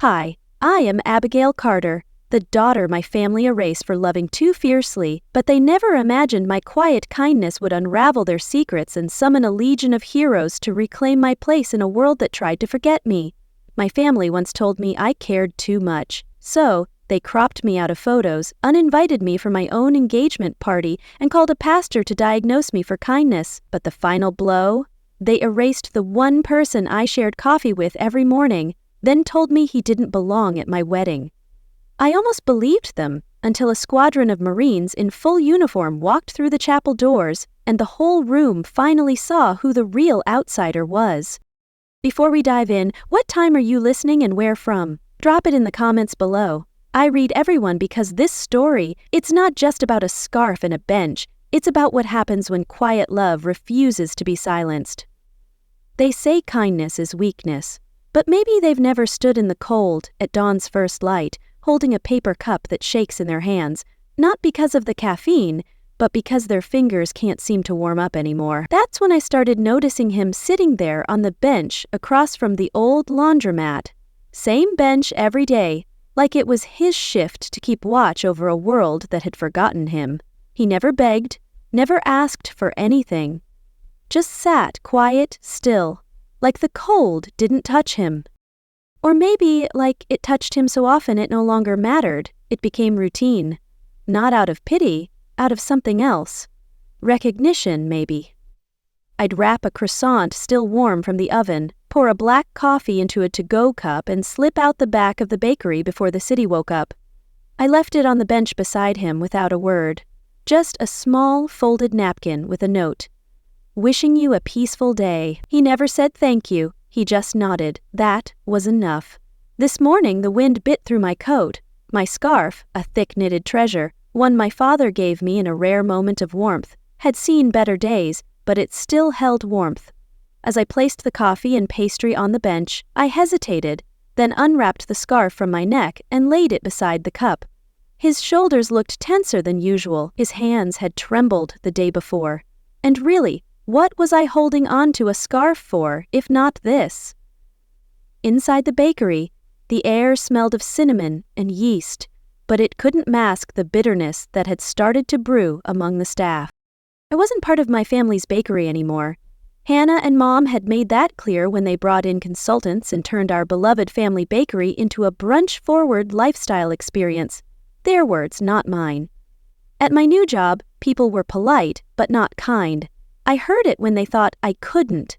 Hi, I am Abigail Carter, the daughter my family erased for loving too fiercely, but they never imagined my quiet kindness would unravel their secrets and summon a legion of heroes to reclaim my place in a world that tried to forget me. My family once told me I cared too much, so they cropped me out of photos, uninvited me for my own engagement party, and called a pastor to diagnose me for kindness. But the final blow? They erased the one person I shared coffee with every morning, then told me he didn't belong at my wedding. I almost believed them until a squadron of Marines in full uniform walked through the chapel doors, and the whole room finally saw who the real outsider was. Before we dive in, what time are you listening and where from? Drop it in the comments below. I read everyone because this story, it's not just about a scarf and a bench, it's about what happens when quiet love refuses to be silenced. They say kindness is weakness. But maybe they've never stood in the cold, at dawn's first light, holding a paper cup that shakes in their hands, not because of the caffeine, but because their fingers can't seem to warm up anymore. That's when I started noticing him sitting there on the bench across from the old laundromat. Same bench every day, like it was his shift to keep watch over a world that had forgotten him. He never begged, never asked for anything. Just sat quiet, still. Like the cold didn't touch him. Or maybe like it touched him so often it no longer mattered, it became routine. Not out of pity, out of something else. Recognition, maybe. I'd wrap a croissant still warm from the oven, pour a black coffee into a to-go cup, and slip out the back of the bakery before the city woke up. I left it on the bench beside him without a word. Just a small, folded napkin with a note. Wishing you a peaceful day. He never said thank you, he just nodded. That was enough. This morning the wind bit through my coat. My scarf, a thick-knitted treasure, one my father gave me in a rare moment of warmth, had seen better days, but it still held warmth. As I placed the coffee and pastry on the bench, I hesitated, then unwrapped the scarf from my neck and laid it beside the cup. His shoulders looked tenser than usual. His hands had trembled the day before. And really, what was I holding on to a scarf for, if not this? Inside the bakery, the air smelled of cinnamon and yeast, but it couldn't mask the bitterness that had started to brew among the staff. I wasn't part of my family's bakery anymore. Hannah and Mom had made that clear when they brought in consultants and turned our beloved family bakery into a brunch-forward lifestyle experience. Their words, not mine. At my new job, people were polite, but not kind. I heard it when they thought I couldn't.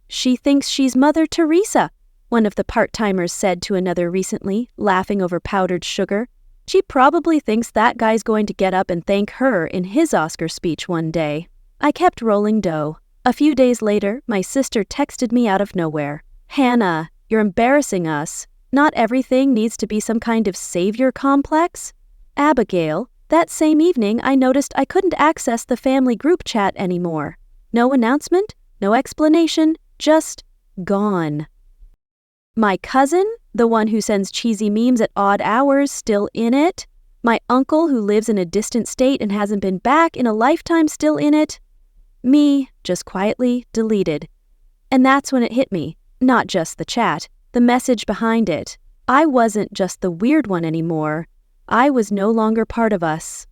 She thinks she's Mother Teresa, one of the part-timers said to another recently, laughing over powdered sugar. She probably thinks that guy's going to get up and thank her in his Oscar speech one day. I kept rolling dough. A few days later, my sister texted me out of nowhere. Hannah, you're embarrassing us. Not everything needs to be some kind of savior complex. Abigail, that same evening I noticed I couldn't access the family group chat anymore. No announcement, no explanation, just gone. My cousin, the one who sends cheesy memes at odd hours, still in it. My uncle who lives in a distant state and hasn't been back in a lifetime, still in it. Me, just quietly deleted. And that's when it hit me, not just the chat, the message behind it. I wasn't just the weird one anymore. I was no longer part of us.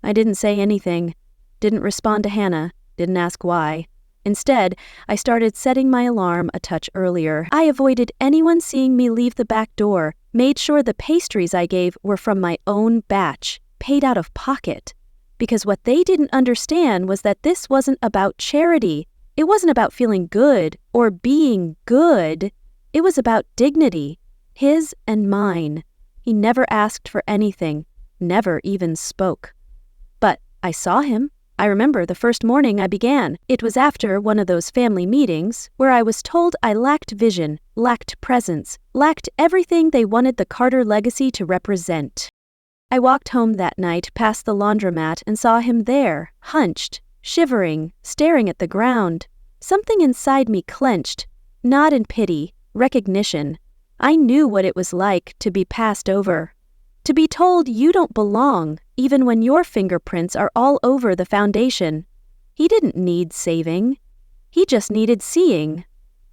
I didn't say anything, didn't respond to Hannah. Didn't ask why. Instead, I started setting my alarm a touch earlier. I avoided anyone seeing me leave the back door, made sure the pastries I gave were from my own batch, paid out of pocket. Because what they didn't understand was that this wasn't about charity. It wasn't about feeling good or being good. It was about dignity, his and mine. He never asked for anything, never even spoke. But I saw him. I remember the first morning I began. It was after one of those family meetings where I was told I lacked vision, lacked presence, lacked everything they wanted the Carter legacy to represent. I walked home that night past the laundromat and saw him there, hunched, shivering, staring at the ground. Something inside me clenched, not in pity, recognition. I knew what it was like to be passed over. To be told you don't belong, even when your fingerprints are all over the foundation. He didn't need saving. He just needed seeing.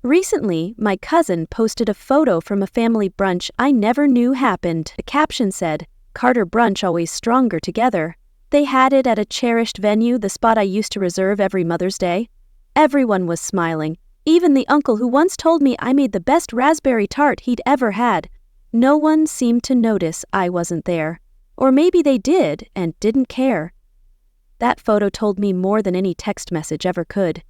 Recently, my cousin posted a photo from a family brunch I never knew happened. The caption said, "Carter brunch always stronger together." They had it at a cherished venue, the spot I used to reserve every Mother's Day. Everyone was smiling, even the uncle who once told me I made the best raspberry tart he'd ever had. No one seemed to notice I wasn't there. Or maybe they did and didn't care. That photo told me more than any text message ever could.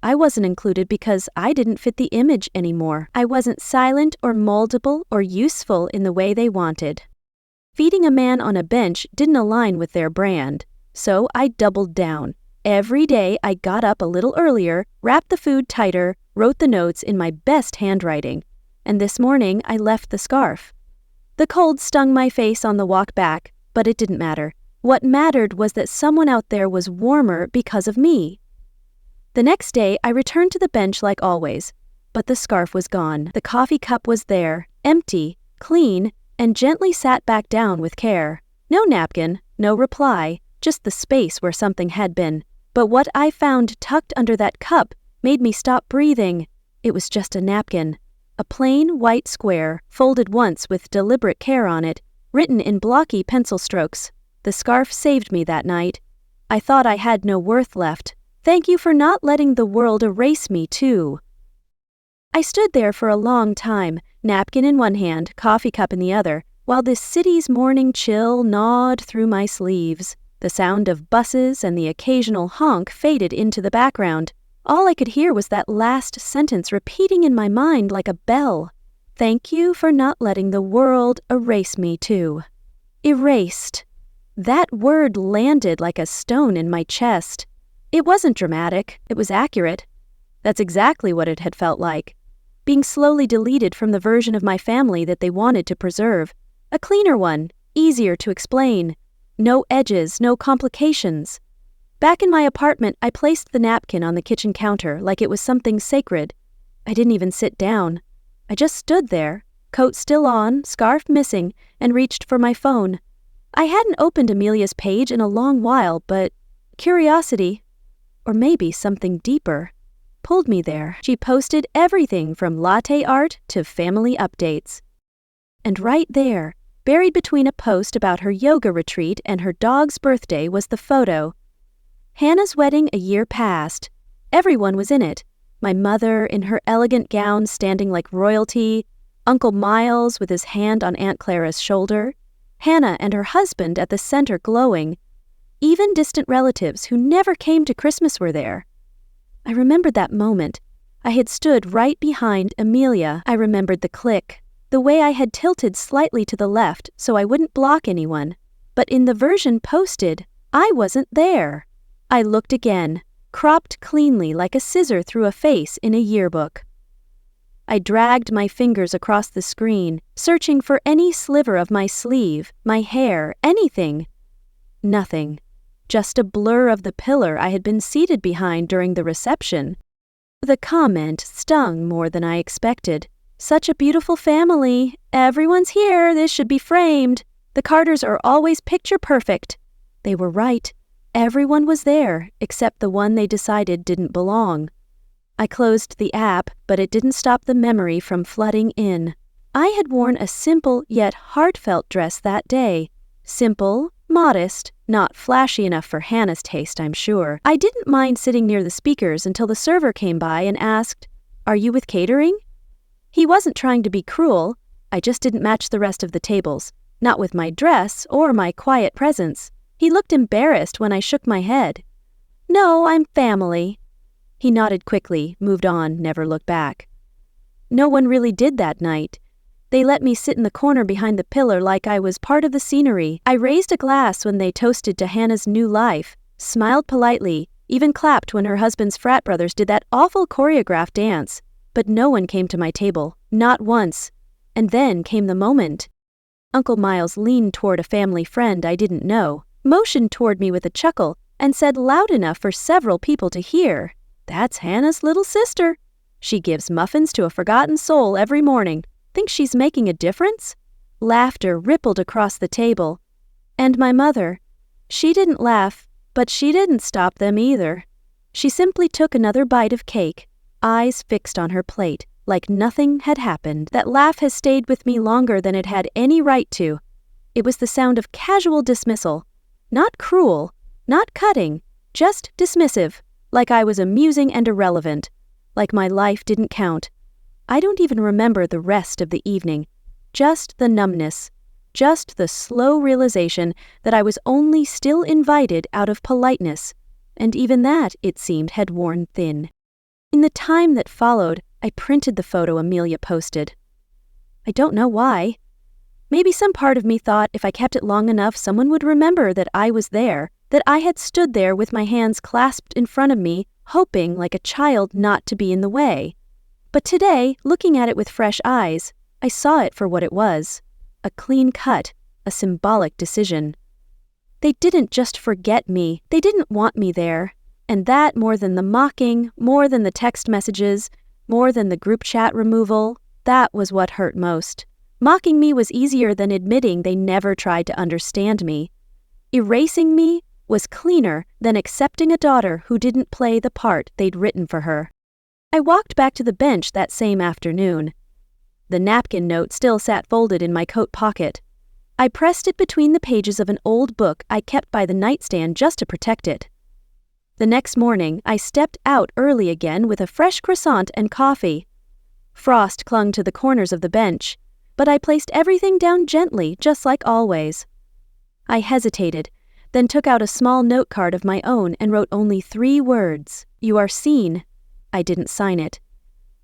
I wasn't included because I didn't fit the image anymore. I wasn't silent or moldable or useful in the way they wanted. Feeding a man on a bench didn't align with their brand, so I doubled down. Every day I got up a little earlier, wrapped the food tighter, wrote the notes in my best handwriting. And this morning I left the scarf. The cold stung my face on the walk back, but it didn't matter. What mattered was that someone out there was warmer because of me. The next day, I returned to the bench like always, but the scarf was gone. The coffee cup was there, empty, clean, and gently sat back down with care. No napkin, no reply, just the space where something had been. But what I found tucked under that cup made me stop breathing. It was just a napkin. A plain white square, folded once with deliberate care on it, written in blocky pencil strokes. The scarf saved me that night. I thought I had no worth left. Thank you for not letting the world erase me, too. I stood there for a long time, napkin in one hand, coffee cup in the other, while this city's morning chill gnawed through my sleeves. The sound of buses and the occasional honk faded into the background. All I could hear was that last sentence repeating in my mind like a bell. Thank you for not letting the world erase me, too. Erased. That word landed like a stone in my chest. It wasn't dramatic, it was accurate. That's exactly what it had felt like. Being slowly deleted from the version of my family that they wanted to preserve. A cleaner one, easier to explain. No edges, no complications. Back in my apartment, I placed the napkin on the kitchen counter like it was something sacred. I didn't even sit down. I just stood there, coat still on, scarf missing, and reached for my phone. I hadn't opened Amelia's page in a long while, but curiosity, or maybe something deeper, pulled me there. She posted everything from latte art to family updates. And right there, buried between a post about her yoga retreat and her dog's birthday, was the photo. Hannah's wedding a year past. Everyone was in it. My mother in her elegant gown standing like royalty, Uncle Miles with his hand on Aunt Clara's shoulder, Hannah and her husband at the center glowing. Even distant relatives who never came to Christmas were there. I remembered that moment. I had stood right behind Amelia. I remembered the click, the way I had tilted slightly to the left so I wouldn't block anyone. But in the version posted, I wasn't there. I looked again, cropped cleanly like a scissor through a face in a yearbook. I dragged my fingers across the screen, searching for any sliver of my sleeve, my hair, anything. Nothing. Just a blur of the pillar I had been seated behind during the reception. The comment stung more than I expected. Such a beautiful family. Everyone's here. This should be framed. The Carters are always picture perfect. They were right. Everyone was there, except the one they decided didn't belong. I closed the app, but it didn't stop the memory from flooding in. I had worn a simple yet heartfelt dress that day. Simple, modest, not flashy enough for Hannah's taste, I'm sure. I didn't mind sitting near the speakers until the server came by and asked, "Are you with catering?" He wasn't trying to be cruel. I just didn't match the rest of the tables, not with my dress or my quiet presence. He looked embarrassed when I shook my head. "No, I'm family." He nodded quickly, moved on, never looked back. No one really did that night. They let me sit in the corner behind the pillar like I was part of the scenery. I raised a glass when they toasted to Hannah's new life, smiled politely, even clapped when her husband's frat brothers did that awful choreographed dance. But no one came to my table, not once. And then came the moment. Uncle Miles leaned toward a family friend I didn't know, motioned toward me with a chuckle, and said loud enough for several people to hear, "That's Hannah's little sister. She gives muffins to a forgotten soul every morning. Think she's making a difference?" Laughter rippled across the table. And my mother. She didn't laugh, but she didn't stop them either. She simply took another bite of cake, eyes fixed on her plate, like nothing had happened. That laugh has stayed with me longer than it had any right to. It was the sound of casual dismissal. Not cruel, not cutting, just dismissive, like I was amusing and irrelevant, like my life didn't count. I don't even remember the rest of the evening, just the numbness, just the slow realization that I was only still invited out of politeness, and even that, it seemed, had worn thin. In the time that followed, I printed the photo Amelia posted. I don't know why. Maybe some part of me thought if I kept it long enough, someone would remember that I was there, that I had stood there with my hands clasped in front of me, hoping like a child not to be in the way. But today, looking at it with fresh eyes, I saw it for what it was. A clean cut, a symbolic decision. They didn't just forget me, they didn't want me there. And that, more than the mocking, more than the text messages, more than the group chat removal, that was what hurt most. Mocking me was easier than admitting they never tried to understand me. Erasing me was cleaner than accepting a daughter who didn't play the part they'd written for her. I walked back to the bench that same afternoon. The napkin note still sat folded in my coat pocket. I pressed it between the pages of an old book I kept by the nightstand just to protect it. The next morning, I stepped out early again with a fresh croissant and coffee. Frost clung to the corners of the bench, but I placed everything down gently, just like always. I hesitated, then took out a small note card of my own and wrote only 3 words, "You are seen." I didn't sign it.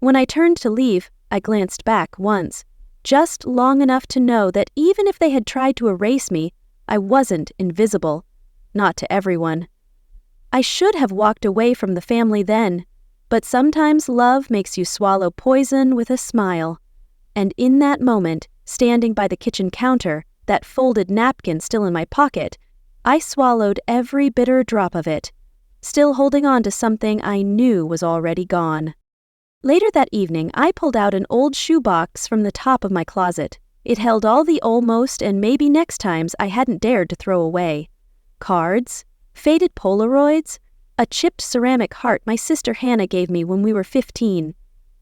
When I turned to leave, I glanced back once, just long enough to know that even if they had tried to erase me, I wasn't invisible, not to everyone. I should have walked away from the family then, but sometimes love makes you swallow poison with a smile. And in that moment, standing by the kitchen counter, that folded napkin still in my pocket, I swallowed every bitter drop of it, still holding on to something I knew was already gone. Later that evening, I pulled out an old shoebox from the top of my closet. It held all the almost and maybe next times I hadn't dared to throw away. Cards, faded Polaroids, a chipped ceramic heart my sister Hannah gave me when we were 15.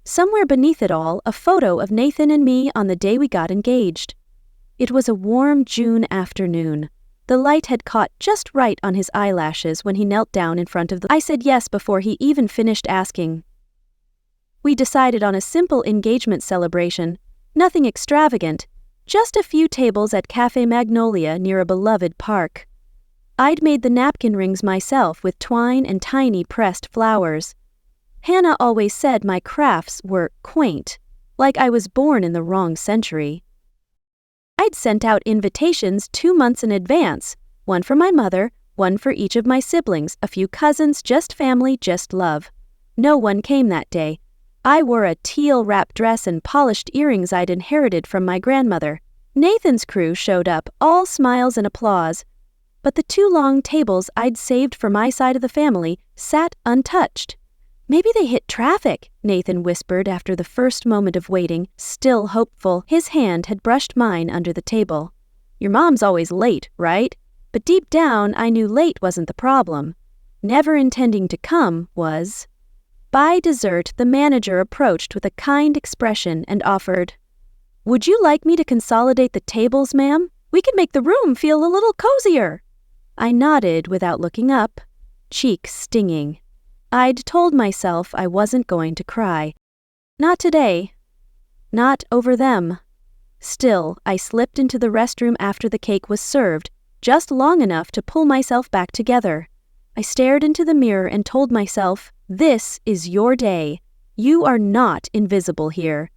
Somewhere beneath it all, a photo of Nathan and me on the day we got engaged. It was a warm June afternoon. The light had caught just right on his eyelashes when he knelt down in front of the... I said yes before he even finished asking. We decided on a simple engagement celebration, nothing extravagant, just a few tables at Cafe Magnolia near a beloved park. I'd made the napkin rings myself with twine and tiny pressed flowers. Hannah always said my crafts were quaint, like I was born in the wrong century. I'd sent out invitations 2 months in advance, one for my mother, one for each of my siblings, a few cousins, just family, just love. No one came that day. I wore a teal wrap dress and polished earrings I'd inherited from my grandmother. Nathan's crew showed up, all smiles and applause, but the 2 long tables I'd saved for my side of the family sat untouched. Maybe they hit traffic, Nathan whispered after the first moment of waiting, still hopeful. His hand had brushed mine under the table. Your mom's always late, right? But deep down, I knew late wasn't the problem. Never intending to come was. By dessert, the manager approached with a kind expression and offered, "Would you like me to consolidate the tables, ma'am? We could make the room feel a little cozier." I nodded without looking up, cheeks stinging. I'd told myself I wasn't going to cry. Not today. Not over them. Still, I slipped into the restroom after the cake was served, just long enough to pull myself back together. I stared into the mirror and told myself, "This is your day. You are not invisible here."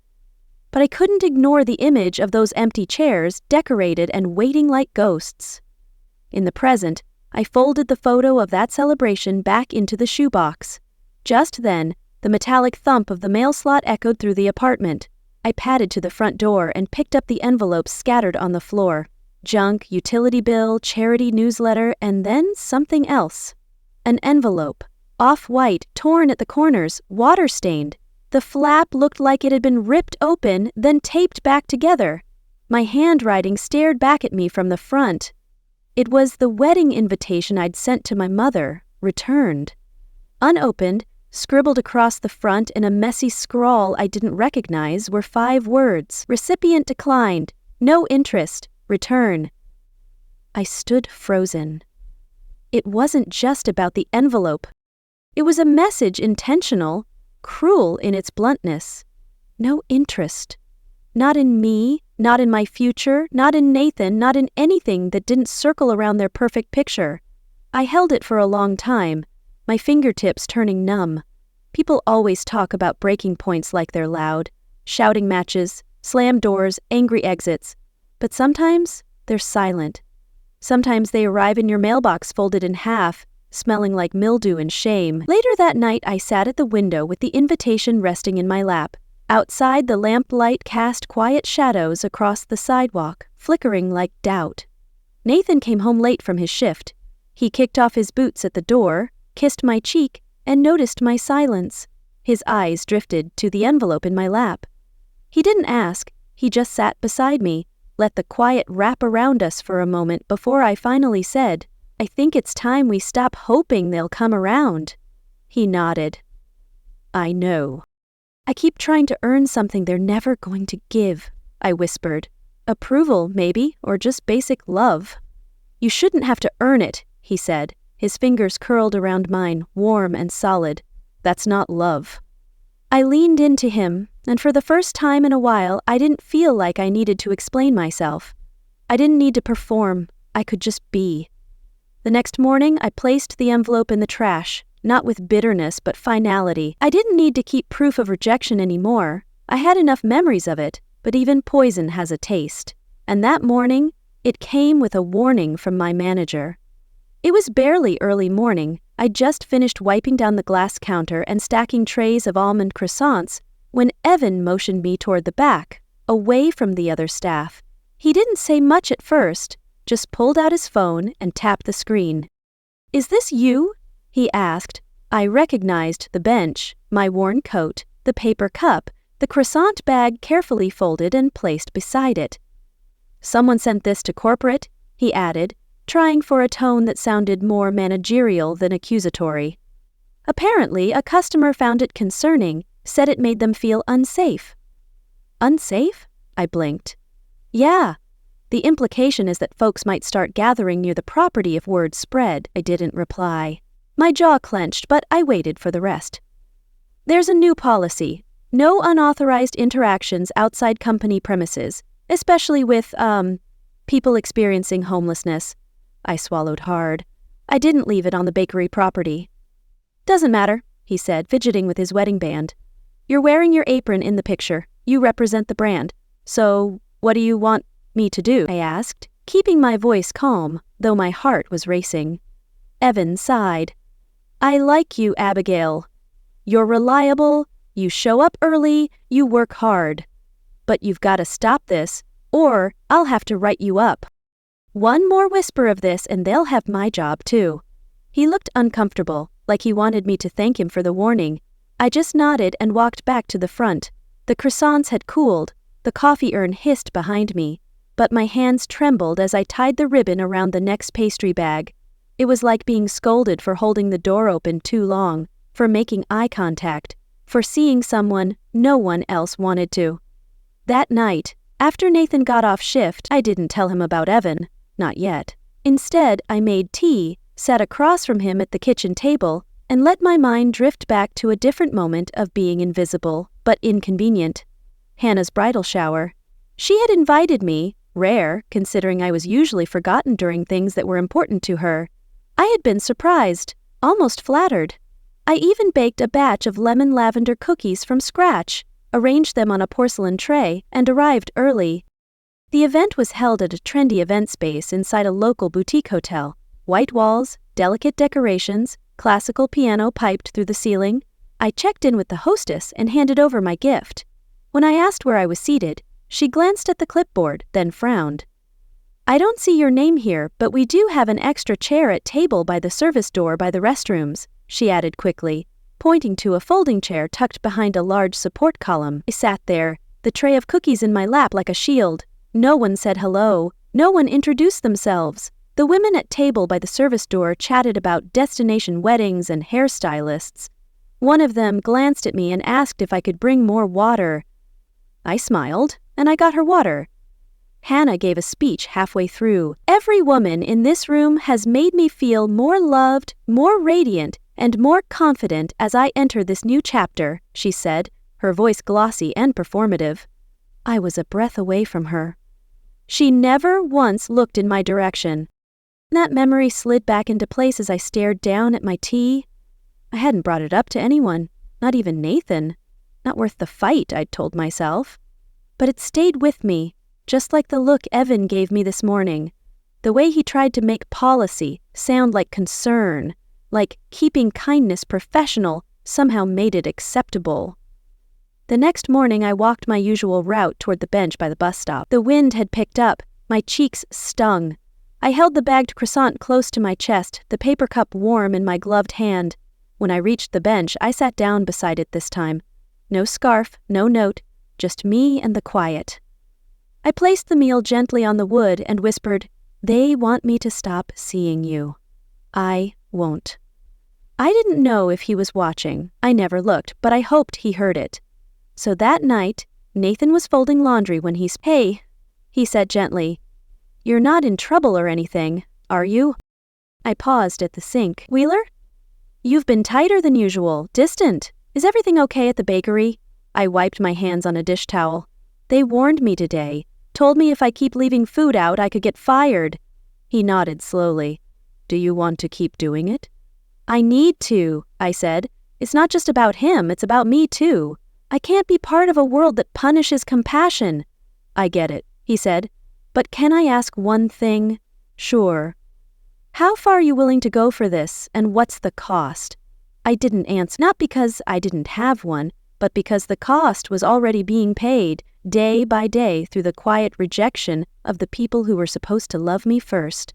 But I couldn't ignore the image of those empty chairs, decorated and waiting like ghosts. In the present, I folded the photo of that celebration back into the shoebox. Just then, the metallic thump of the mail slot echoed through the apartment. I padded to the front door and picked up the envelopes scattered on the floor. Junk, utility bill, charity newsletter, and then something else. An envelope, off-white, torn at the corners, water-stained. The flap looked like it had been ripped open, then taped back together. My handwriting stared back at me from the front. It was the wedding invitation I'd sent to my mother, returned. Unopened, Scribbled across the front in a messy scrawl I didn't recognize were 5 words: recipient declined, no interest, return. I stood frozen. It wasn't just about the envelope. It was a message intentional, cruel in its bluntness. No interest. Not in me, not in my future, not in Nathan, not in anything that didn't circle around their perfect picture. I held it for a long time, my fingertips turning numb. People always talk about breaking points like they're loud, shouting matches, slammed doors, angry exits. But sometimes they're silent. Sometimes they arrive in your mailbox folded in half, smelling like mildew and shame. Later that night, I sat at the window with the invitation resting in my lap. Outside, the lamplight cast quiet shadows across the sidewalk, flickering like doubt. Nathan came home late from his shift. He kicked off his boots at the door, kissed my cheek, and noticed my silence. His eyes drifted to the envelope in my lap. He didn't ask, he just sat beside me, let the quiet wrap around us for a moment before I finally said, "I think it's time we stop hoping they'll come around." He nodded. "I know. I keep trying to earn something they're never going to give," I whispered. "Approval, maybe, or just basic love." "You shouldn't have to earn it," he said, his fingers curled around mine, warm and solid. "That's not love." I leaned into him, and for the first time in a while, I didn't feel like I needed to explain myself. I didn't need to perform. I could just be. The next morning, I placed the envelope in the trash, not with bitterness but finality. I didn't need to keep proof of rejection anymore. I had enough memories of it, but even poison has a taste. And that morning, it came with a warning from my manager. It was barely early morning. I'd just finished wiping down the glass counter and stacking trays of almond croissants when Evan motioned me toward the back, away from the other staff. He didn't say much at first, just pulled out his phone and tapped the screen. "Is this you?" he asked. I recognized the bench, my worn coat, the paper cup, the croissant bag carefully folded and placed beside it. "Someone sent this to corporate," he added, trying for a tone that sounded more managerial than accusatory. Apparently, a customer found it concerning, said it made them feel unsafe. "Unsafe?" I blinked. "Yeah. The implication is that folks might start gathering near the property if word spread." I didn't reply. My jaw clenched, but I waited for the rest. "There's a new policy. No unauthorized interactions outside company premises, especially with, people experiencing homelessness." I swallowed hard. I didn't leave it on the bakery property. "Doesn't matter," he said, fidgeting with his wedding band. "You're wearing your apron in the picture. You represent the brand. So, what do you want me to do?" I asked, keeping my voice calm, though my heart was racing. Evan sighed. "I like you, Abigail. You're reliable, you show up early, you work hard. But you've got to stop this, or I'll have to write you up. One more whisper of this and they'll have my job too." He looked uncomfortable, like he wanted me to thank him for the warning. I just nodded and walked back to the front. The croissants had cooled, the coffee urn hissed behind me, but my hands trembled as I tied the ribbon around the next pastry bag. It was like being scolded for holding the door open too long, for making eye contact, for seeing someone no one else wanted to. That night, after Nathan got off shift, I didn't tell him about Evan. Not yet. Instead, I made tea, sat across from him at the kitchen table, and let my mind drift back to a different moment of being invisible, but inconvenient. Hannah's bridal shower. She had invited me, rare, considering I was usually forgotten during things that were important to her. I had been surprised, almost flattered. I even baked a batch of lemon lavender cookies from scratch, arranged them on a porcelain tray, and arrived early. The event was held at a trendy event space inside a local boutique hotel. White walls, delicate decorations, classical piano piped through the ceiling. I checked in with the hostess and handed over my gift. When I asked where I was seated, she glanced at the clipboard, then frowned. "I don't see your name here, but we do have an extra chair at table by the service door by the restrooms," she added quickly, pointing to a folding chair tucked behind a large support column. I sat there, the tray of cookies in my lap like a shield. No one said hello. No one introduced themselves. The women at table by the service door chatted about destination weddings and hairstylists. One of them glanced at me and asked if I could bring more water. I smiled, and I got her water. Hannah gave a speech halfway through. Every woman in this room has made me feel more loved, more radiant, and more confident as I enter this new chapter, she said, her voice glossy and performative. I was a breath away from her. She never once looked in my direction. That memory slid back into place as I stared down at my tea. I hadn't brought it up to anyone, not even Nathan. Not worth the fight, I'd told myself. But it stayed with me, just like the look Evan gave me this morning. The way he tried to make policy sound like concern, like keeping kindness professional somehow made it acceptable. The next morning I walked my usual route toward the bench by the bus stop. The wind had picked up. My cheeks stung. I held the bagged croissant close to my chest, the paper cup warm in my gloved hand. When I reached the bench, I sat down beside it this time. No scarf, no note, just me and the quiet. I placed the meal gently on the wood and whispered, "They want me to stop seeing you. I won't." I didn't know if he was watching. I never looked, but I hoped he heard it. So that night, Nathan was folding laundry when "Hey," he said gently. "You're not in trouble or anything, are you?" I paused at the sink. "Wheeler? You've been tighter than usual, distant. Is everything okay at the bakery?" I wiped my hands on a dish towel. "They warned me today. Told me if I keep leaving food out, I could get fired." He nodded slowly. "Do you want to keep doing it?" "I need to," I said. "It's not just about him, it's about me too. I can't be part of a world that punishes compassion." "I get it," he said. "But can I ask one thing?" "Sure." "How far are you willing to go for this, and what's the cost?" I didn't answer, not because I didn't have one, but because the cost was already being paid, day by day, through the quiet rejection of the people who were supposed to love me first.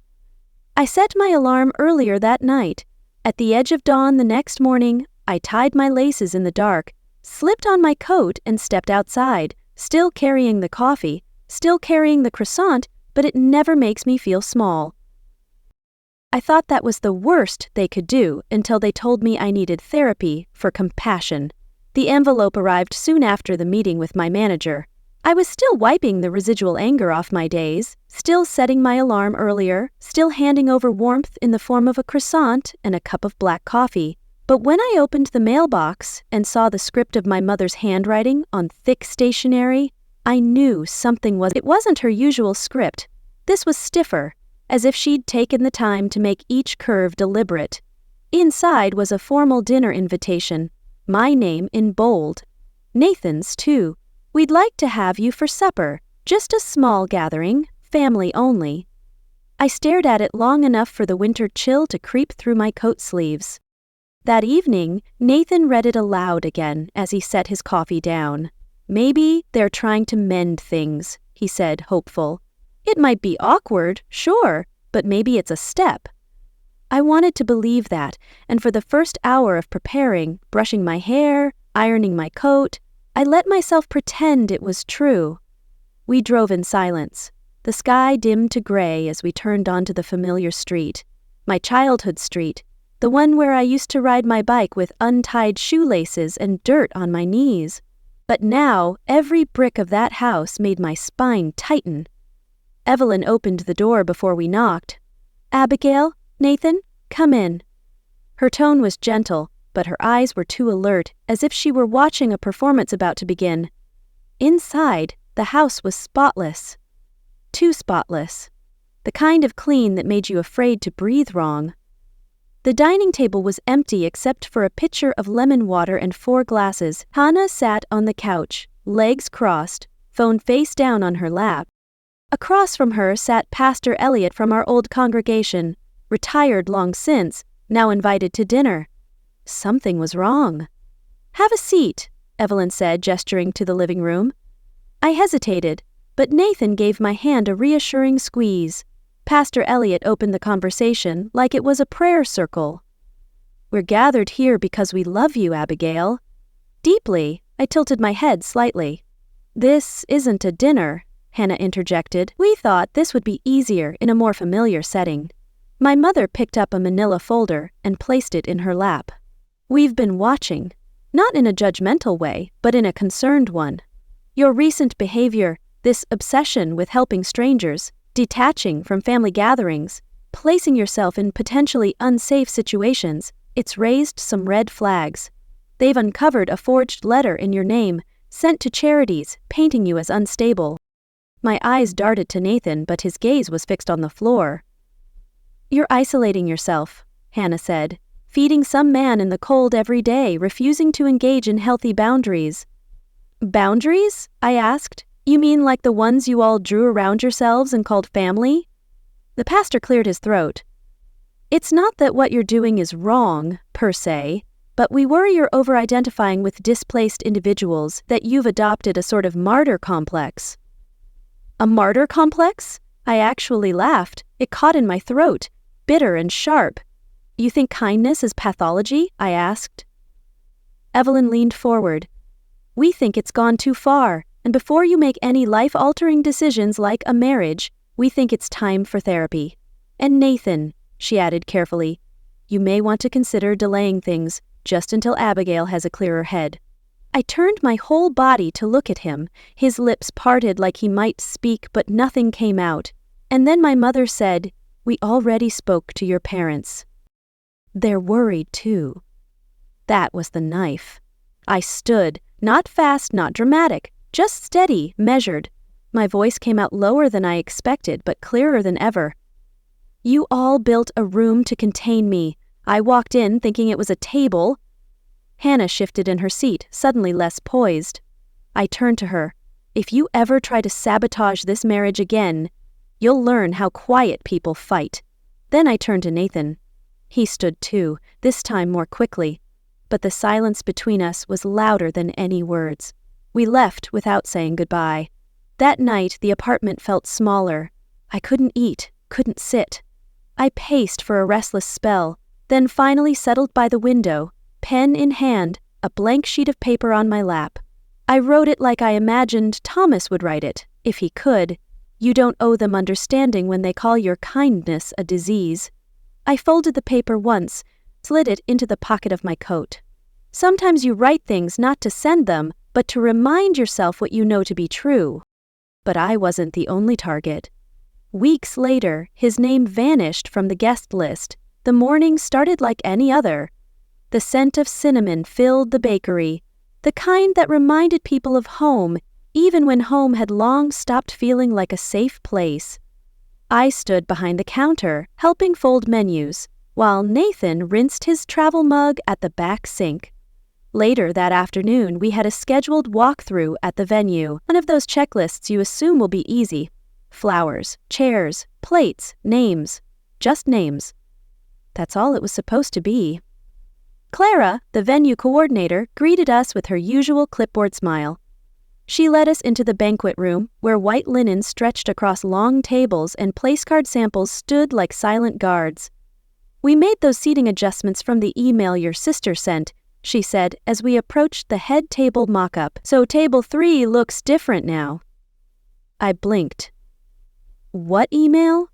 I set my alarm earlier that night. At the edge of dawn the next morning, I tied my laces in the dark, slipped on my coat and stepped outside, still carrying the coffee, still carrying the croissant, but it never makes me feel small. I thought that was the worst they could do until they told me I needed therapy for compassion. The envelope arrived soon after the meeting with my manager. I was still wiping the residual anger off my days, still setting my alarm earlier, still handing over warmth in the form of a croissant and a cup of black coffee. But when I opened the mailbox and saw the script of my mother's handwriting on thick stationery, I knew something was. It wasn't her usual script. This was stiffer, as if she'd taken the time to make each curve deliberate. Inside was a formal dinner invitation, my name in bold. Nathan's, too. "We'd like to have you for supper, just a small gathering, family only." I stared at it long enough for the winter chill to creep through my coat sleeves. That evening, Nathan read it aloud again as he set his coffee down. "Maybe they're trying to mend things," he said, hopeful. "It might be awkward, sure, but maybe it's a step." I wanted to believe that, and for the first hour of preparing, brushing my hair, ironing my coat, I let myself pretend it was true. We drove in silence. The sky dimmed to gray as we turned onto the familiar street. My childhood street, the one where I used to ride my bike with untied shoelaces and dirt on my knees. But now, every brick of that house made my spine tighten. Evelyn opened the door before we knocked. "Abigail, Nathan, come in." Her tone was gentle, but her eyes were too alert, as if she were watching a performance about to begin. Inside, the house was spotless. Too spotless. The kind of clean that made you afraid to breathe wrong. The dining table was empty except for a pitcher of lemon water and 4 glasses. Hannah sat on the couch, legs crossed, phone face down on her lap. Across from her sat Pastor Elliot from our old congregation, retired long since, now invited to dinner. Something was wrong. "Have a seat," Evelyn said, gesturing to the living room. I hesitated, but Nathan gave my hand a reassuring squeeze. Pastor Elliot opened the conversation like it was a prayer circle. "We're gathered here because we love you, Abigail." "Deeply." I tilted my head slightly. "This isn't a dinner," Hannah interjected. "We thought this would be easier in a more familiar setting." My mother picked up a manila folder and placed it in her lap. We've been watching, not in a judgmental way, but in a concerned one. Your recent behavior, this obsession with helping strangers, detaching from family gatherings, placing yourself in potentially unsafe situations, it's raised some red flags. They've uncovered a forged letter in your name, sent to charities, painting you as unstable. My eyes darted to Nathan, but his gaze was fixed on the floor. You're isolating yourself, Hannah said, feeding some man in the cold every day, refusing to engage in healthy boundaries. Boundaries? I asked. You mean like the ones you all drew around yourselves and called family? The pastor cleared his throat. It's not that what you're doing is wrong, per se, but we worry you're over-identifying with displaced individuals, that you've adopted a sort of martyr complex. A martyr complex? I actually laughed. It caught in my throat, bitter and sharp. You think kindness is pathology? I asked. Evelyn leaned forward. We think it's gone too far, and before you make any life-altering decisions like a marriage, we think it's time for therapy. And Nathan, she added carefully, you may want to consider delaying things just until Abigail has a clearer head. I turned my whole body to look at him, his lips parted like he might speak, but nothing came out. And then my mother said, we already spoke to your parents. They're worried too. That was the knife. I stood, not fast, not dramatic, just steady, measured. My voice came out lower than I expected, but clearer than ever. You all built a room to contain me. I walked in thinking it was a table. Hannah shifted in her seat, suddenly less poised. I turned to her. If you ever try to sabotage this marriage again, you'll learn how quiet people fight. Then I turned to Nathan. He stood too, this time more quickly. But the silence between us was louder than any words. We left without saying goodbye. That night, the apartment felt smaller. I couldn't eat, couldn't sit. I paced for a restless spell, then finally settled by the window, pen in hand, a blank sheet of paper on my lap. I wrote it like I imagined Thomas would write it, if he could. You don't owe them understanding when they call your kindness a disease. I folded the paper once, slid it into the pocket of my coat. Sometimes you write things not to send them, but to remind yourself what you know to be true. But I wasn't the only target. Weeks later, his name vanished from the guest list. The morning started like any other. The scent of cinnamon filled the bakery, the kind that reminded people of home, even when home had long stopped feeling like a safe place. I stood behind the counter, helping fold menus, while Nathan rinsed his travel mug at the back sink. Later that afternoon, we had a scheduled walkthrough at the venue, one of those checklists you assume will be easy. Flowers, chairs, plates, names. Just names. That's all it was supposed to be. Clara, the venue coordinator, greeted us with her usual clipboard smile. She led us into the banquet room, where white linen stretched across long tables and place card samples stood like silent guards. We made those seating adjustments from the email your sister sent, she said as we approached the head table mock-up, so table 3 looks different now. I blinked. What email?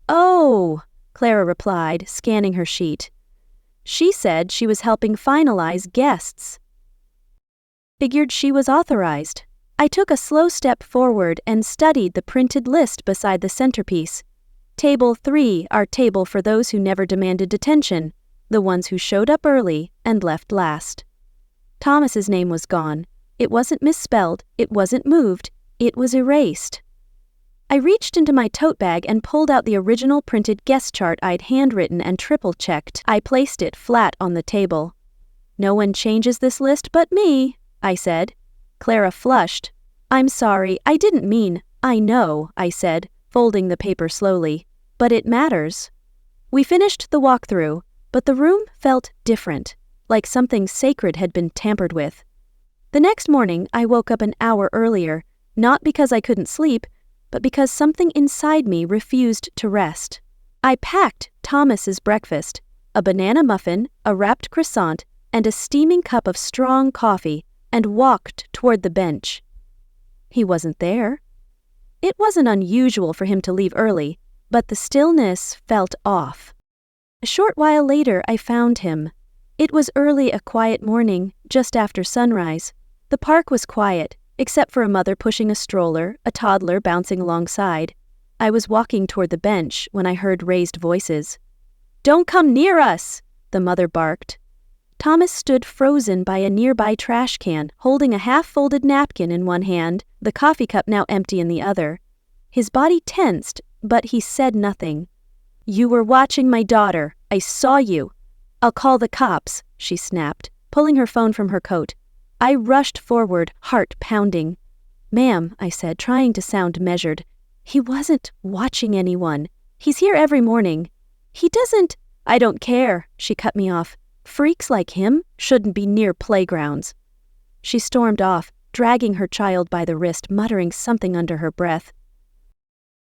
Oh, Clara replied, scanning her sheet. She said she was helping finalize guests. Figured she was authorized. I took a slow step forward and studied the printed list beside the centerpiece. Table 3, our table for those who never demanded detention, the ones who showed up early and left last. Thomas's name was gone. It wasn't misspelled, it wasn't moved, it was erased. I reached into my tote bag and pulled out the original printed guest chart I'd handwritten and triple-checked. I placed it flat on the table. No one changes this list but me, I said. Clara flushed. I'm sorry, I didn't mean, I know, I said, folding the paper slowly. But it matters. We finished the walkthrough, but the room felt different, like something sacred had been tampered with. The next morning, I woke up an hour earlier, not because I couldn't sleep, but because something inside me refused to rest. I packed Thomas's breakfast, a banana muffin, a wrapped croissant, and a steaming cup of strong coffee, and walked toward the bench. He wasn't there. It wasn't unusual for him to leave early, but the stillness felt off. A short while later, I found him. It was early a quiet morning, just after sunrise. The park was quiet, except for a mother pushing a stroller, a toddler bouncing alongside. I was walking toward the bench when I heard raised voices. "Don't come near us!" the mother barked. Thomas stood frozen by a nearby trash can, holding a half-folded napkin in one hand, the coffee cup now empty in the other. His body tensed, but he said nothing. "You were watching my daughter. I saw you." "I'll call the cops," she snapped, pulling her phone from her coat. I rushed forward, heart pounding. "Ma'am," I said, trying to sound measured, "he wasn't watching anyone. He's here every morning. He doesn't—" "I don't care," she cut me off. "Freaks like him shouldn't be near playgrounds." She stormed off, dragging her child by the wrist, muttering something under her breath.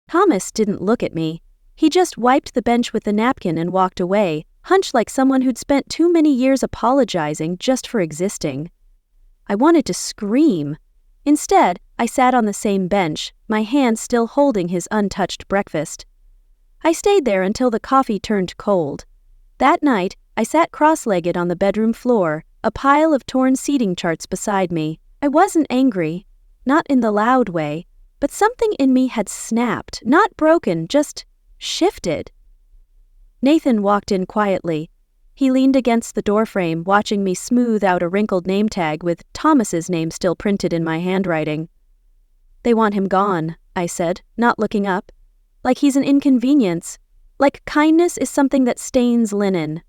Thomas didn't look at me. He just wiped the bench with the napkin and walked away, hunched like someone who'd spent too many years apologizing just for existing. I wanted to scream. Instead, I sat on the same bench, my hand still holding his untouched breakfast. I stayed there until the coffee turned cold. That night, I sat cross-legged on the bedroom floor, a pile of torn seating charts beside me. I wasn't angry, not in the loud way, but something in me had snapped, not broken, just shifted. Nathan walked in quietly. He leaned against the doorframe, watching me smooth out a wrinkled name tag with Thomas's name still printed in my handwriting. "They want him gone," I said, not looking up. "Like he's an inconvenience. Like kindness is something that stains linen."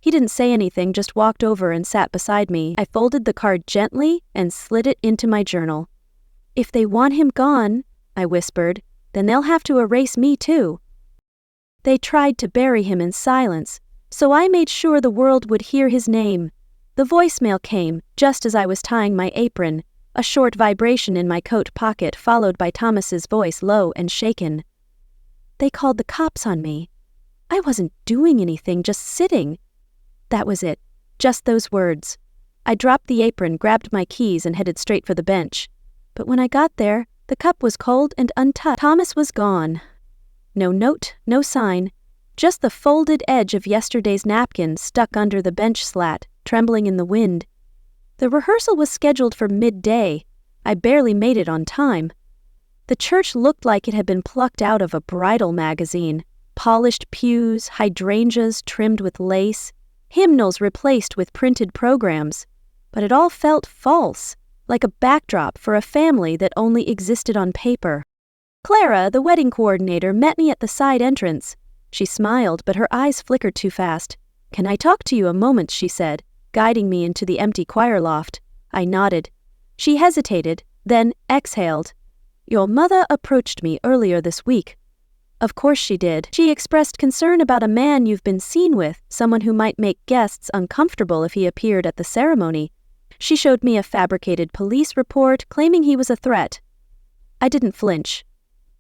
He didn't say anything, just walked over and sat beside me. I folded the card gently and slid it into my journal. "If they want him gone," I whispered, "then they'll have to erase me too." They tried to bury him in silence, so I made sure the world would hear his name. The voicemail came just as I was tying my apron, a short vibration in my coat pocket followed by Thomas's voice, low and shaken. "They called the cops on me. I wasn't doing anything, just sitting." That was it, just those words. I dropped the apron, grabbed my keys, and headed straight for the bench. But when I got there, the cup was cold and untouched. Thomas was gone. No note, no sign, just the folded edge of yesterday's napkin stuck under the bench slat, trembling in the wind. The rehearsal was scheduled for midday. I barely made it on time. The church looked like it had been plucked out of a bridal magazine. Polished pews, hydrangeas trimmed with lace, hymnals replaced with printed programs. But it all felt false, like a backdrop for a family that only existed on paper. Clara, the wedding coordinator, met me at the side entrance. She smiled, but her eyes flickered too fast. "Can I talk to you a moment?" she said, guiding me into the empty choir loft. I nodded. She hesitated, then exhaled. "Your mother approached me earlier this week." "Of course she did. She expressed concern about a man you've been seen with, someone who might make guests uncomfortable if he appeared at the ceremony. She showed me a fabricated police report claiming he was a threat." I didn't flinch.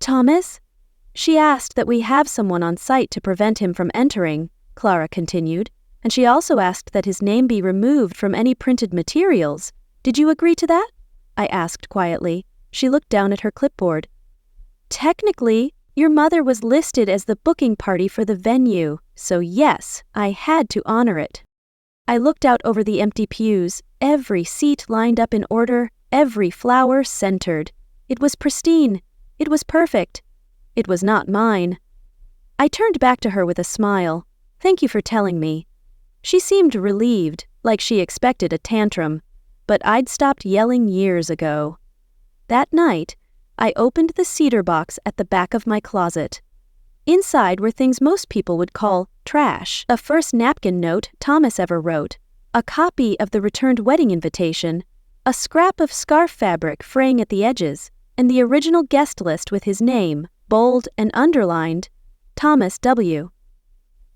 "Thomas?" "She asked that we have someone on site to prevent him from entering," Clara continued, "and she also asked that his name be removed from any printed materials. Did you agree to that?" I asked quietly. She looked down at her clipboard. "Technically, your mother was listed as the booking party for the venue, so yes, I had to honor it." I looked out over the empty pews, every seat lined up in order, every flower centered. It was pristine. It was perfect. It was not mine. I turned back to her with a smile. "Thank you for telling me." She seemed relieved, like she expected a tantrum, but I'd stopped yelling years ago. That night, I opened the cedar box at the back of my closet. Inside were things most people would call trash: a first napkin note Thomas ever wrote, a copy of the returned wedding invitation, a scrap of scarf fabric fraying at the edges, and the original guest list with his name, bold and underlined, Thomas W.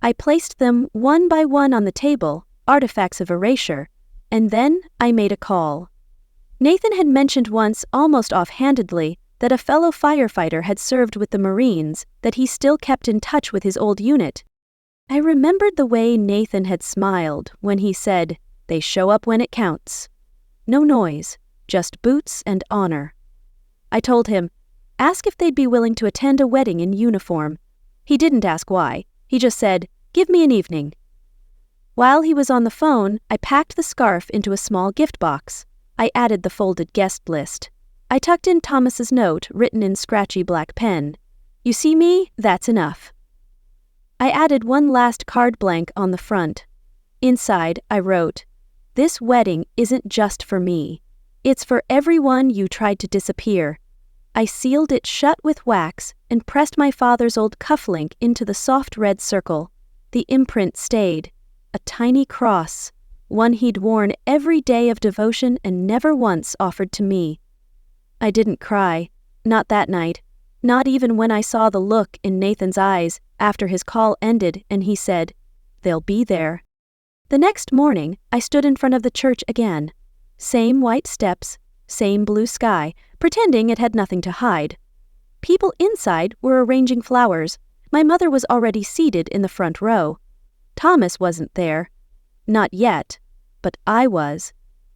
I placed them one by one on the table, artifacts of erasure, and then I made a call. Nathan had mentioned once, almost offhandedly, that a fellow firefighter had served with the Marines, that he still kept in touch with his old unit. I remembered the way Nathan had smiled when he said, "They show up when it counts." No noise, just boots and honor. I told him, ask if they'd be willing to attend a wedding in uniform. He didn't ask why. He just said, "Give me an evening." While he was on the phone, I packed the scarf into a small gift box. I added the folded guest list. I tucked in Thomas's note, written in scratchy black pen. "You see me? That's enough." I added one last card blank on the front. Inside, I wrote, "This wedding isn't just for me. It's for everyone you tried to disappear." I sealed it shut with wax and pressed my father's old cufflink into the soft red circle. The imprint stayed. A tiny cross, one he'd worn every day of devotion and never once offered to me. I didn't cry, not that night, not even when I saw the look in Nathan's eyes after his call ended and he said, "They'll be there." The next morning, I stood in front of the church again. Same white steps, same blue sky, pretending it had nothing to hide. People inside were arranging flowers. My mother was already seated in the front row. Thomas wasn't there. Not yet, but I was.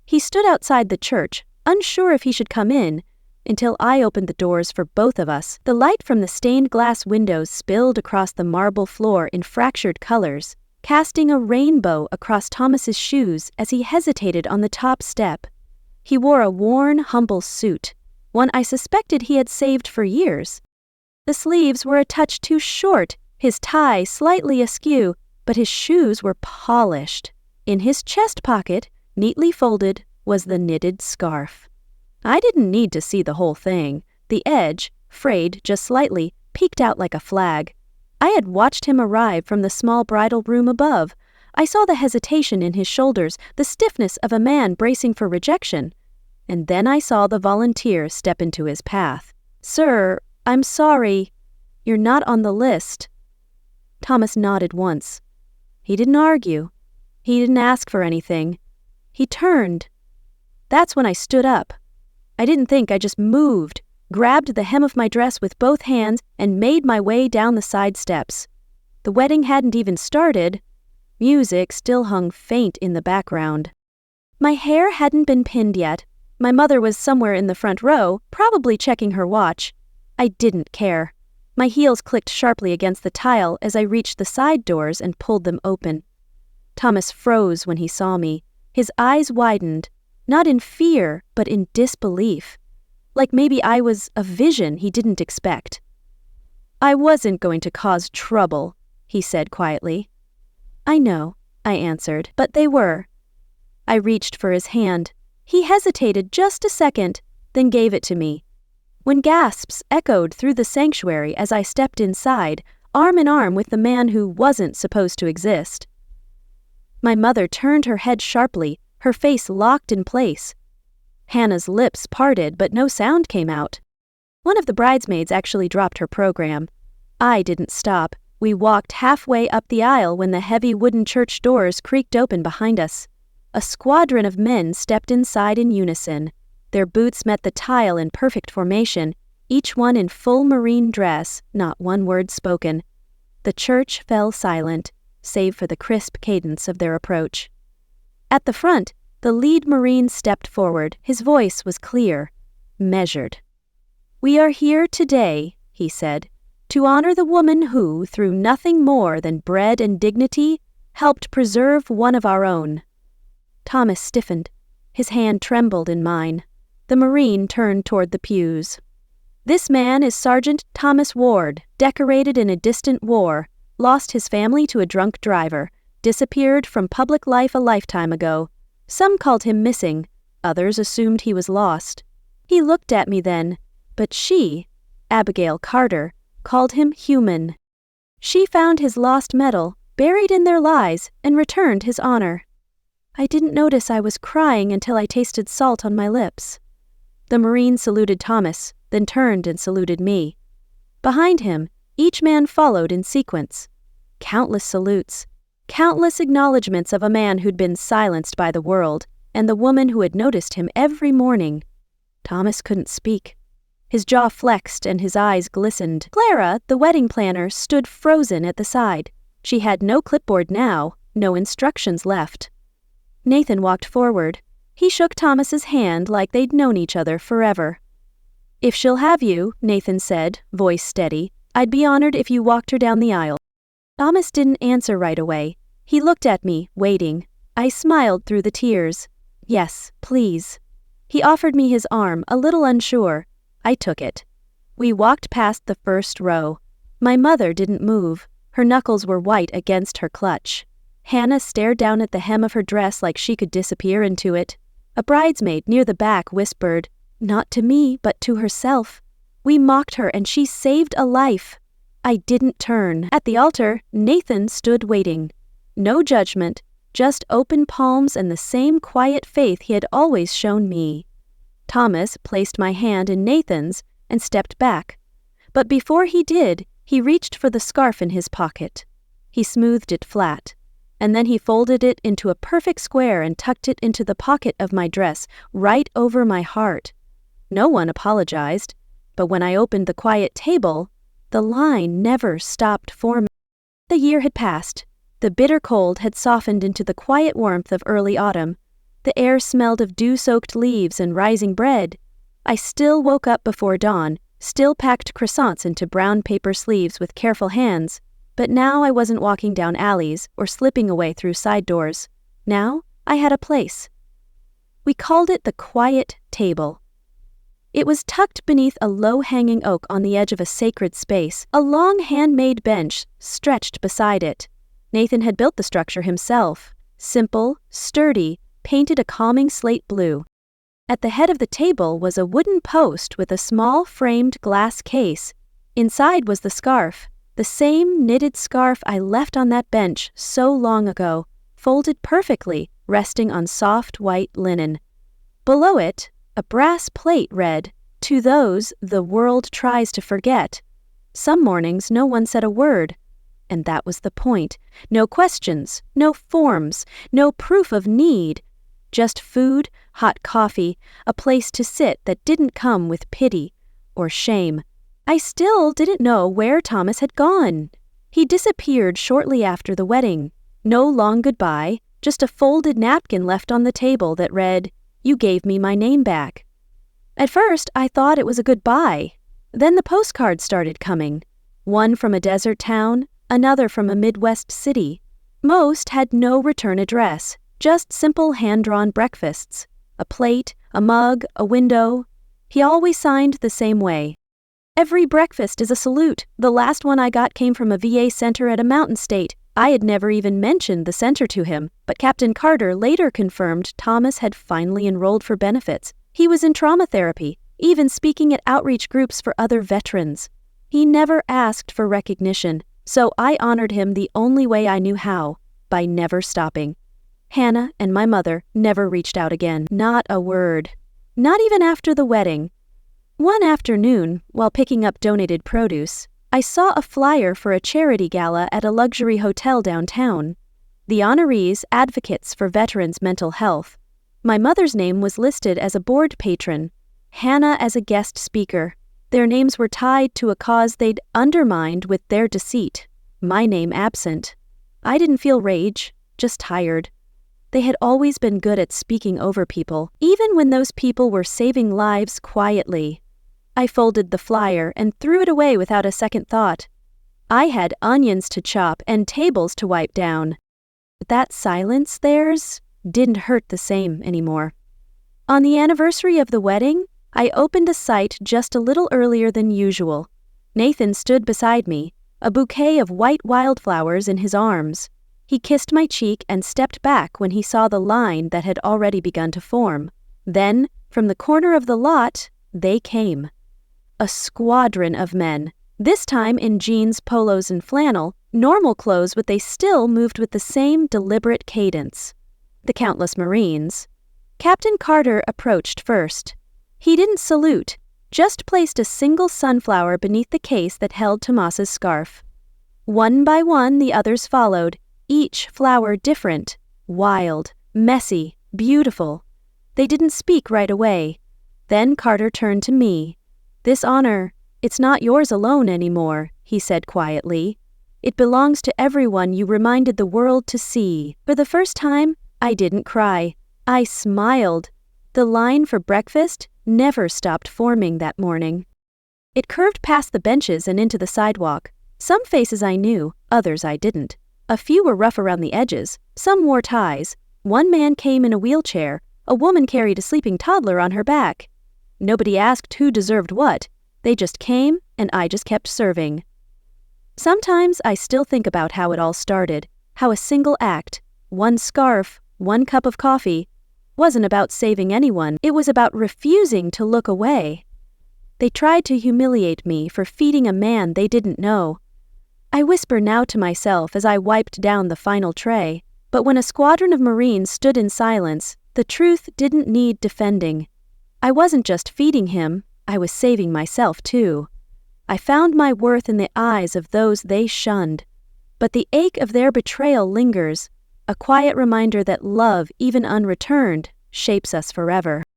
He stood outside the church, unsure if he should come in, until I opened the doors for both of us. The light from the stained glass windows spilled across the marble floor in fractured colors, casting a rainbow across Thomas's shoes as he hesitated on the top step. He wore a worn, humble suit, one I suspected he had saved for years. The sleeves were a touch too short, his tie slightly askew, but his shoes were polished. In his chest pocket, neatly folded, was the knitted scarf. I didn't need to see the whole thing. The edge, frayed just slightly, peeked out like a flag. I had watched him arrive from the small bridal room above. I saw the hesitation in his shoulders, the stiffness of a man bracing for rejection. And then I saw the volunteer step into his path. "Sir, I'm sorry. You're not on the list." Thomas nodded once. He didn't argue. He didn't ask for anything. He turned. That's when I stood up. I didn't think, I just moved, grabbed the hem of my dress with both hands, and made my way down the side steps. The wedding hadn't even started. Music still hung faint in the background. My hair hadn't been pinned yet. My mother was somewhere in the front row, probably checking her watch. I didn't care. My heels clicked sharply against the tile as I reached the side doors and pulled them open. Thomas froze when he saw me. His eyes widened, not in fear, but in disbelief. Like maybe I was a vision he didn't expect. "I wasn't going to cause trouble," he said quietly. "I know," I answered, "but they were." I reached for his hand. He hesitated just a second, then gave it to me. When gasps echoed through the sanctuary as I stepped inside, arm in arm with the man who wasn't supposed to exist. My mother turned her head sharply, her face locked in place. Hannah's lips parted, but no sound came out. One of the bridesmaids actually dropped her program. I didn't stop. We walked halfway up the aisle when the heavy wooden church doors creaked open behind us. A squadron of men stepped inside in unison. Their boots met the tile in perfect formation, each one in full marine dress, not one word spoken. The church fell silent, save for the crisp cadence of their approach. At the front, the lead Marine stepped forward. His voice was clear, measured. "We are here today," he said, "to honor the woman who, through nothing more than bread and dignity, helped preserve one of our own." Thomas stiffened. His hand trembled in mine. The Marine turned toward the pews. "This man is Sergeant Thomas Ward, decorated in a distant war, lost his family to a drunk driver, disappeared from public life a lifetime ago. Some called him missing, others assumed he was lost. He looked at me then, but she, Abigail Carter, called him human. She found his lost medal, buried in their lies, and returned his honor." I didn't notice I was crying until I tasted salt on my lips. The Marine saluted Thomas, then turned and saluted me. Behind him, each man followed in sequence. Countless salutes, countless acknowledgments of a man who'd been silenced by the world, and the woman who had noticed him every morning. Thomas couldn't speak. His jaw flexed and his eyes glistened. Clara, the wedding planner, stood frozen at the side. She had no clipboard now, no instructions left. Nathan walked forward. He shook Thomas's hand like they'd known each other forever. "If she'll have you," Nathan said, voice steady, "I'd be honored if you walked her down the aisle." Thomas didn't answer right away. He looked at me, waiting. I smiled through the tears. Yes, please. He offered me his arm, a little unsure. I took it. We walked past the first row. My mother didn't move. Her knuckles were white against her clutch. Hannah stared down at the hem of her dress like she could disappear into it. A bridesmaid near the back whispered, not to me, but to herself. We mocked her and she saved a life. I didn't turn. At the altar, Nathan stood waiting. No judgment, just open palms and the same quiet faith he had always shown me. Thomas placed my hand in Nathan's and stepped back. But before he did, he reached for the scarf in his pocket. He smoothed it flat, and then he folded it into a perfect square and tucked it into the pocket of my dress, right over my heart. No one apologized, but when I opened the quiet table, the line never stopped forming. The year had passed. The bitter cold had softened into the quiet warmth of early autumn. The air smelled of dew-soaked leaves and rising bread. I still woke up before dawn, still packed croissants into brown paper sleeves with careful hands, but now I wasn't walking down alleys or slipping away through side doors. Now I had a place. We called it the quiet table. It was tucked beneath a low-hanging oak on the edge of a sacred space. A long handmade bench stretched beside it. Nathan had built the structure himself. Simple, sturdy, painted a calming slate blue. At the head of the table was a wooden post with a small framed glass case. Inside was the scarf, the same knitted scarf I left on that bench so long ago, folded perfectly, resting on soft white linen. Below it, a brass plate read, "To those the world tries to forget." Some mornings no one said a word. And that was the point. No questions, no forms, no proof of need. Just food, hot coffee, a place to sit that didn't come with pity or shame. I still didn't know where Thomas had gone. He disappeared shortly after the wedding. No long goodbye, just a folded napkin left on the table that read, "You gave me my name back." At first, I thought it was a goodbye. Then the postcards started coming. One from a desert town, another from a Midwest city. Most had no return address, just simple hand-drawn breakfasts. A plate, a mug, a window. He always signed the same way. "Every breakfast is a salute. The last one I got came from a VA center at a mountain state." I had never even mentioned the center to him, but Captain Carter later confirmed Thomas had finally enrolled for benefits. He was in trauma therapy, even speaking at outreach groups for other veterans. He never asked for recognition, so I honored him the only way I knew how, by never stopping. Hannah and my mother never reached out again. Not a word. Not even after the wedding. One afternoon, while picking up donated produce, I saw a flyer for a charity gala at a luxury hotel downtown. The honorees, advocates for veterans' mental health. My mother's name was listed as a board patron, Hannah as a guest speaker. Their names were tied to a cause they'd undermined with their deceit, my name absent. I didn't feel rage, just tired. They had always been good at speaking over people, even when those people were saving lives quietly. I folded the flyer and threw it away without a second thought. I had onions to chop and tables to wipe down. But that silence theirs didn't hurt the same anymore. On the anniversary of the wedding, I opened a site just a little earlier than usual. Nathan stood beside me, a bouquet of white wildflowers in his arms. He kissed my cheek and stepped back when he saw the line that had already begun to form. Then, from the corner of the lot, they came. A squadron of men, this time in jeans, polos, and flannel, normal clothes, but they still moved with the same deliberate cadence. The countless Marines. Captain Carter approached first. He didn't salute, just placed a single sunflower beneath the case that held Tomas's scarf. One by one, the others followed, each flower different, wild, messy, beautiful. They didn't speak right away. Then Carter turned to me. "This honor, it's not yours alone anymore," he said quietly. "It belongs to everyone you reminded the world to see." For the first time, I didn't cry. I smiled. The line for breakfast never stopped forming that morning. It curved past the benches and into the sidewalk. Some faces I knew, others I didn't. A few were rough around the edges, some wore ties. One man came in a wheelchair, a woman carried a sleeping toddler on her back. Nobody asked who deserved what. They just came, and I just kept serving. Sometimes I still think about how it all started, how a single act, one scarf, one cup of coffee, wasn't about saving anyone, it was about refusing to look away. They tried to humiliate me for feeding a man they didn't know. I whisper now to myself as I wiped down the final tray, but when a squadron of Marines stood in silence, the truth didn't need defending. I wasn't just feeding him, I was saving myself too. I found my worth in the eyes of those they shunned, but the ache of their betrayal lingers, a quiet reminder that love, even unreturned, shapes us forever.